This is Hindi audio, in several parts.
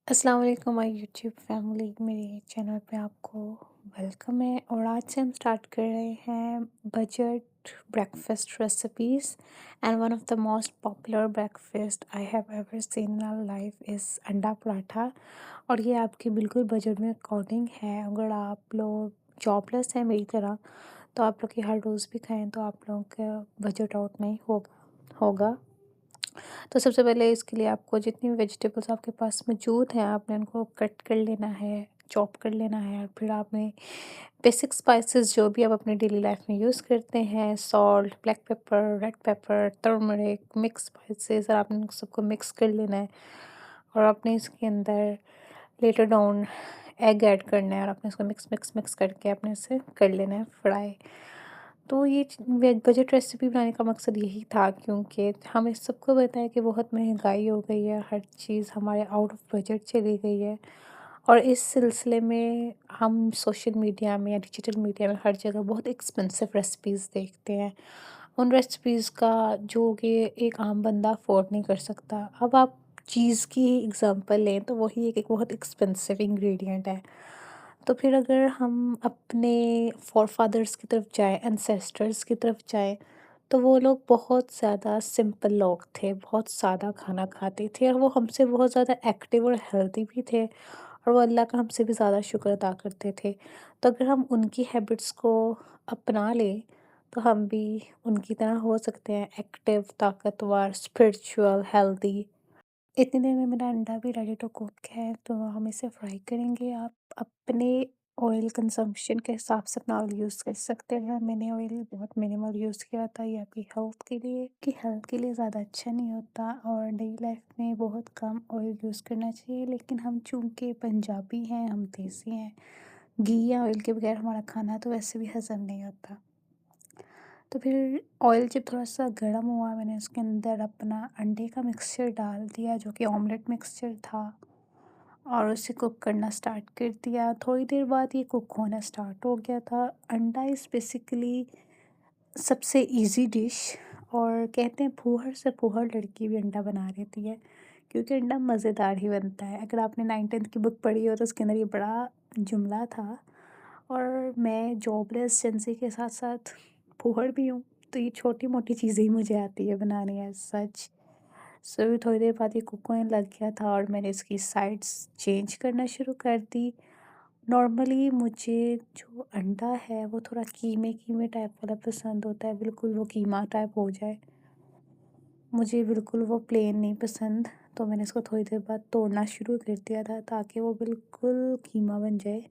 अस्सलाम वालेकुम माय यूट्यूब फैमिली। मेरे चैनल पे आपको वेलकम है और आज से हम स्टार्ट कर रहे हैं budget breakfast recipes and one of the most popular breakfast I have ever seen in our life is anda paratha. और ये आपके बिल्कुल बजट में अकॉर्डिंग है। अगर आप लोग जॉबलेस हैं मेरी तरह तो आप लोग ये हर रोज़ भी खाएं तो आप लोगों का बजट आउट नहीं होगा। तो सबसे पहले इसके लिए आपको जितनी वेजिटेबल्स आपके पास मौजूद हैं आपने उनको कट कर लेना है, चॉप कर लेना है। और फिर आपने बेसिक स्पाइसेस जो भी आप अपने डेली लाइफ में यूज़ करते हैं, salt, black pepper, red pepper, turmeric, mix spices, और आपने उन सबको मिक्स कर लेना है। और आपने इसके अंदर लेटर डाउन एग ऐड करना है और आपने इसको मिक्स मिक्स मिक्स करके आपने इसे कर लेना है फ्राई। तो ये बजट रेसिपी बनाने का मकसद यही था, क्योंकि हमें सबको पता है कि बहुत महंगाई हो गई है, हर चीज़ हमारे आउट ऑफ बजट चली गई है। और इस सिलसिले में हम सोशल मीडिया में या डिजिटल मीडिया में हर जगह बहुत एक्सपेंसिव रेसिपीज़ देखते हैं, उन रेसिपीज़ का जो कि एक आम बंदा अफोर्ड नहीं कर सकता। अब आप चीज़ की एग्जांपल लें तो वही एक बहुत एक्सपेंसिव इंग्रेडिएंट है। तो फिर अगर हम अपने फ़ॉरफ़ादर्स की तरफ जाएँ, एंसेस्टर्स की तरफ जाएँ, तो वो लोग बहुत ज़्यादा सिंपल लोग थे, बहुत सादा खाना खाते थे और वो हमसे बहुत ज़्यादा एक्टिव और हेल्दी भी थे और वो अल्लाह का हमसे भी ज़्यादा शुक्र अदा करते थे। तो अगर हम उनकी हैबिट्स को अपना लें, तो हम भी उनकी तरह हो सकते हैं एक्टिव, ताकतवर, स्पिरिचुअल, हेल्दी। इतनी देर में मेरा अंडा भी रेडी टू कुक है, तो हम इसे फ्राई करेंगे। आप अपने ऑयल कंजम्पशन के हिसाब से अपना ऑयल यूज़ कर सकते हैं। मैंने ऑयल बहुत मिनिमल यूज़ किया था, ये आपकी हेल्थ के लिए ज़्यादा अच्छा नहीं होता और डेली लाइफ में बहुत कम ऑयल यूज़ करना चाहिए। लेकिन हम चूँकि पंजाबी हैं, हम देसी हैं, घी या ऑयल के बगैर हमारा खाना तो वैसे भी हज़म नहीं होता। तो फिर ऑयल जब थोड़ा-सा गर्म हुआ, मैंने उसके अंदर अपना अंडे का मिक्सचर डाल दिया, जो कि ऑमलेट मिक्सचर था, और उसे कुक करना स्टार्ट कर दिया। थोड़ी देर बाद ये कुक होना स्टार्ट हो गया था। अंडा इज़ बेसिकली सबसे ईज़ी डिश, और कहते हैं फूहड़ से फूहड़ लड़की भी अंडा बना लेती है, क्योंकि अंडा मज़ेदार ही बनता है। अगर आपने 9th-10th की बुक पढ़ी हो तो उसके अंदर ये बड़ा जुमला था। और मैं जॉबलेस एजेंसी के साथ-साथ फूहड़ भी हूँ, तो ये छोटी-मोटी चीज़ें ही मुझे आती है बनानी एज़ सच। सो थोड़ी देर बाद ये कुक होने लग गया था और मैंने इसकी साइड्स चेंज करना शुरू कर दी। नॉर्मली मुझे जो अंडा है वो थोड़ा कीमे-कीमे टाइप वाला पसंद होता है, बिल्कुल वो कीमा टाइप हो जाए। मुझे बिल्कुल वो प्लेन नहीं पसंद, तो मैंने इसको थोड़ी देर बाद तोड़ना शुरू कर दिया था ताकि वो बिल्कुल कीमा बन जाए।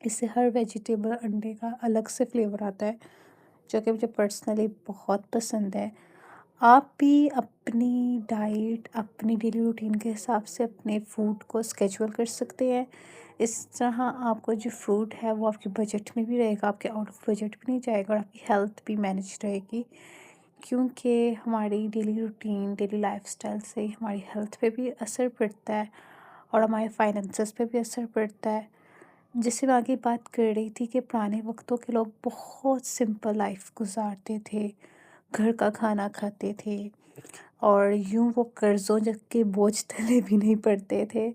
इससे हर वेजिटेबल अंडे का अलग से फ्लेवर आता है, जो कि मुझे पर्सनली बहुत पसंद है। आप भी अपनी डाइट, अपनी डेली रूटीन के हिसाब से अपने फूड को स्केड्यूल कर सकते हैं। इस तरह आपको जो फ्रूट है वो आपके बजट में भी रहेगा, आपके आउट ऑफ बजट भी नहीं जाएगा और आपकी हेल्थ भी मैनेज रहेगी। क्योंकि हमारी डेली रूटीन, डेली लाइफ़स्टाइल से हमारी हेल्थ पे भी असर पड़ता है और हमारे फाइनेंसेस पे भी असर पड़ता है। जैसे मैं आगे बात कर रही थी कि पुराने वक़्तों के लोग बहुत सिंपल लाइफ गुज़ारते थे, घर का खाना खाते थे और यूँ वो कर्ज़ों ज के बोझ तले भी नहीं पड़ते थे,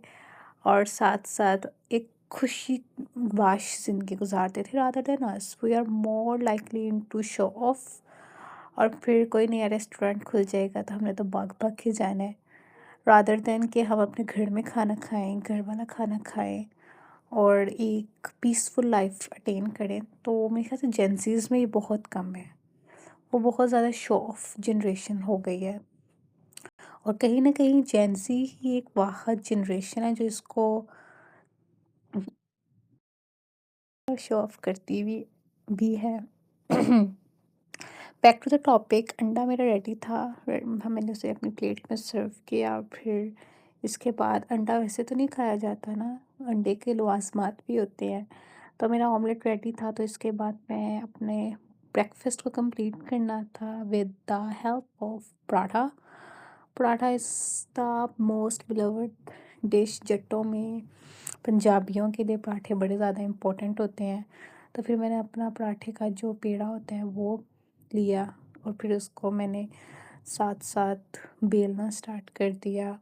और साथ-साथ एक खुशीबाश ज़िंदगी गुज़ारते थे। Rather than us, we are more likely into show off. और फिर कोई नया रेस्टोरेंट खुल जाएगा तो हमने तो भाग-भाग के जाना है, रादर देन कि हम अपने घर में खाना खाएँ, घर वाला खाना खाएँ और एक पीसफुल लाइफ अटेन करें। तो मेरे ख्याल से जेनज़ीज़ में ये बहुत कम है। वो बहुत ज़्यादा शो ऑफ जनरेशन हो गई है और कहीं न कहीं जेनज़ी ही एक वाहद जनरेशन है जो इसको शो ऑफ करती भी है। बैक टू द टॉपिक, अंडा मेरा रेडी था। मैंने उसे अपनी प्लेट में सर्व किया। फिर इसके बाद अंडा वैसे तो नहीं खाया जाता ना, अंडे के लवाज़मात भी होते हैं। तो मेरा ऑमलेट रेडी था, तो इसके बाद मैं अपने ब्रेकफास्ट को कंप्लीट करना था with the help of paratha. Paratha is the most beloved dish जट्टों में। पंजाबियों के लिए पराठे बड़े ज़्यादा इम्पोर्टेंट होते हैं। तो फिर मैंने अपना पराठे का जो पेड़ा होता है वो लिया और फिर उसको मैंने साथ-साथ बेलना स्टार्ट कर दिया।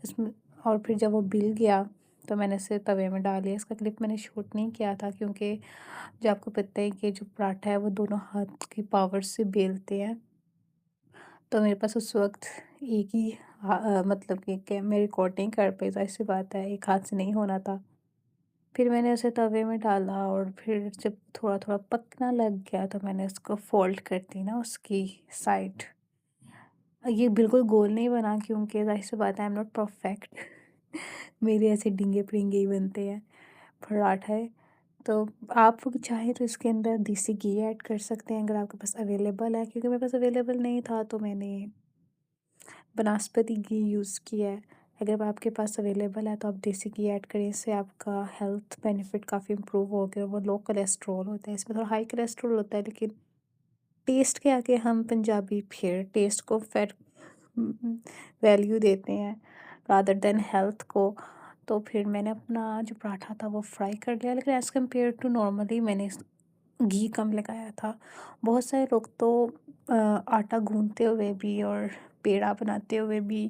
इसमें और फिर जब वो बिल गया तो मैंने इसे तवे में डाल लिया। इसका क्लिप मैंने शूट नहीं किया था क्योंकि जो आपको पता है कि जो पराठा है वो दोनों हाथ की पावर से बेलते हैं। तो मेरे पास उस वक़्त एक ही मतलब कि मैं रिकॉर्ड नहीं कर पाई, ज़ाहिर-सी बात है, एक हाथ से नहीं होना था। फिर मैंने उसे तवे में डाला और फिर जब थोड़ा-थोड़ा पकना लग गया तो मैंने उसको फ़ोल्ड कर दी ना उसकी साइड। ये बिल्कुल गोल नहीं बना क्योंकि ज़ाहिर-सी बात है आई एम नॉट परफेक्ट। मेरे ऐसे डींगे-परींगे ही बनते हैं पराठे। तो आप चाहें तो इसके अंदर देसी घी ऐड कर सकते हैं अगर आपके पास अवेलेबल है, क्योंकि मेरे पास अवेलेबल नहीं था तो मैंने बनास्पति घी यूज़ किया है। अगर आपके पास अवेलेबल है तो आप देसी घी ऐड करें, इससे आपका हेल्थ बेनिफिट काफ़ी इम्प्रूव होगा। वो लो कोलेस्ट्रॉल होता है, इसमें थोड़ा हाई कोलेस्ट्रॉल होता है, लेकिन टेस्ट के आगे हम पंजाबी फिर टेस्ट को फिर वैल्यू देते हैं रादर देन हेल्थ को। तो फिर मैंने अपना जो पराठा था वो फ्राई कर लिया, लेकिन एज़ कम्पेयर टू नॉर्मली मैंने घी कम लगाया था। बहुत सारे लोग तो आटा गूँथते हुए भी और पेड़ा बनाते हुए भी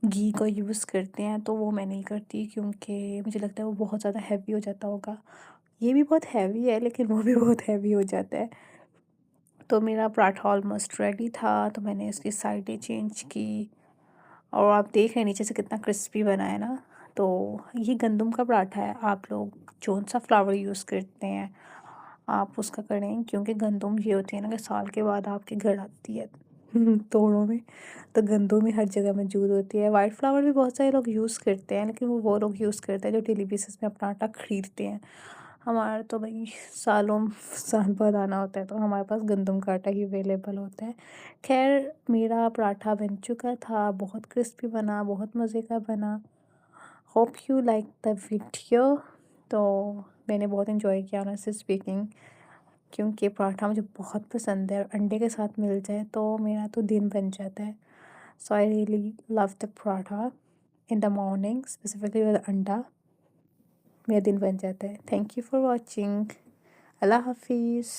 घी का यूज़ करते हैं, तो वो मैं नहीं करती क्योंकि मुझे लगता है वो बहुत ज़्यादा हेवी हो जाता होगा। ये भी बहुत हेवी है लेकिन वो भी बहुत हेवी हो जाता है। तो मेरा पराठा ऑलमोस्ट रेडी था, तो मैंने इसकी साइडें चेंज की और आप देख रहे हैं नीचे से कितना क्रिस्पी बना है ना। तो ये गंदम का पराठा है, आप लोग कौन-सा फ्लावर यूज़ करते हैं आप उसका करें, क्योंकि गंदम ये होती है ना कि साल के बाद आपके घर आती है तोड़ों में। तो गंदम ही हर जगह मौजूद होती है। वाइट फ्लावर भी बहुत सारे लोग यूज़ करते हैं, लेकिन वो लोग यूज़ करते हैं जो डेली बेसिस में अपना आटा खरीदते हैं। हमारा तो भाई सालों साल बाद आना होता है, तो हमारे पास गंदम का आटा ही अवेलेबल होता है। ख़ैर मेरा पराठा बन चुका था, बहुत क्रिस्पी बना, बहुत मज़े का बना। Hope you like the video. तो मैंने बहुत एंजॉय किया ऑनेस्टली स्पीकिंग, क्योंकि पराठा मुझे बहुत पसंद है और अंडे के साथ मिल जाए तो मेरा तो दिन बन जाता है। So I really love the paratha in the morning specifically with anda. मेरा दिन बन जाता है। Thank you for watching. अल्लाह हाफिज़।